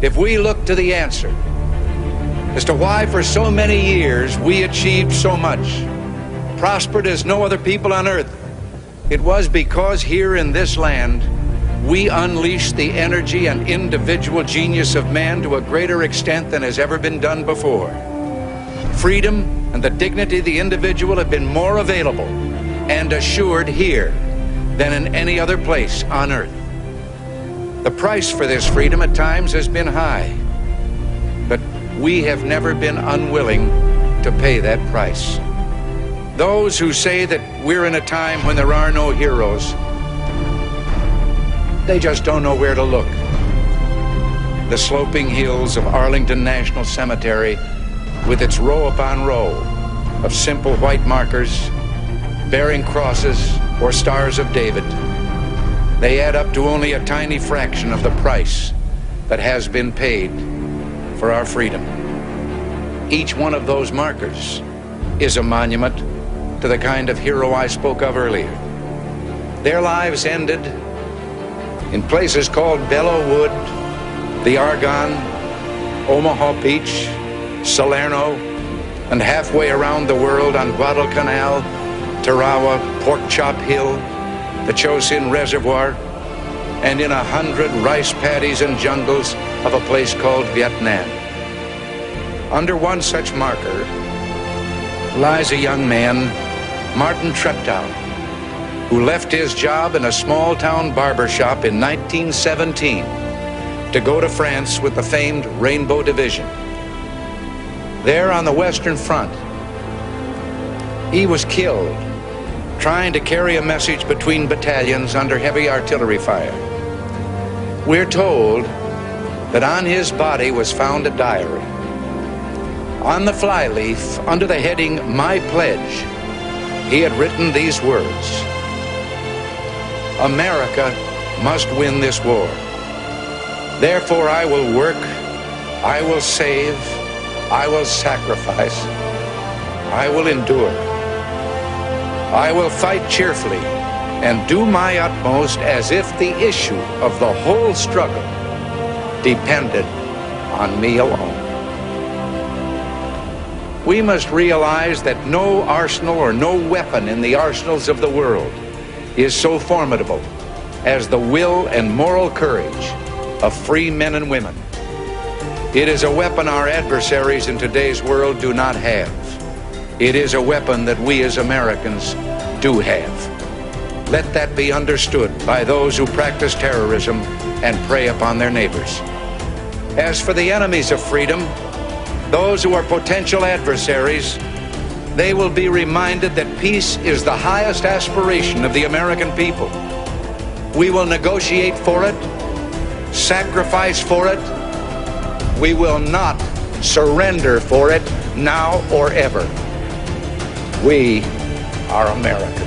if we look to the answer as to why for so many years we achieved so much, prospered as no other people on earth, it was because here in this land we unleashed the energy and individual genius of man to a greater extent than has ever been done before. Freedom and the dignity of the individual have been more available and assured here than in any other place on earth. The price for this freedom at times has been high, but we have never been unwilling to pay that price. Those who say that we're in a time when there are no heroes, they just don't know where to look. The sloping hills of Arlington National Cemetery, with its row upon row of simple white markers bearing crosses or stars of David, they add up to only a tiny fraction of the price that has been paid for our freedom. Each one of those markers is a monument to the kind of hero I spoke of earlier. Their lives ended in places called Belleau Wood, the Argonne, Omaha Beach, Salerno, and halfway around the world on Guadalcanal, Tarawa, Pork Chop Hill, the Chosin Reservoir, and in 100 rice paddies and jungles of a place called Vietnam. Under one such marker lies a young man, Martin Treptow, who left his job in a small-town barber shop in 1917 to go to France with the famed Rainbow Division. There on the Western Front, he was killed trying to carry a message between battalions under heavy artillery fire. We're told that on his body was found a diary. On the flyleaf, under the heading, "My Pledge," he had written these words: "America must win this war. Therefore I will work, I will save, I will sacrifice, I will endure. I will fight cheerfully and do my utmost as if the issue of the whole struggle depended on me alone." We must realize that no arsenal or no weapon in the arsenals of the world is so formidable as the will and moral courage of free men and women. It is a weapon our adversaries in today's world do not have. It is a weapon that we as Americans do have. Let that be understood by those who practice terrorism and prey upon their neighbors. As for the enemies of freedom, those who are potential adversaries, they will be reminded that peace is the highest aspiration of the American people. We will negotiate for it, sacrifice for it. We will not surrender for it now or ever. We are Americans.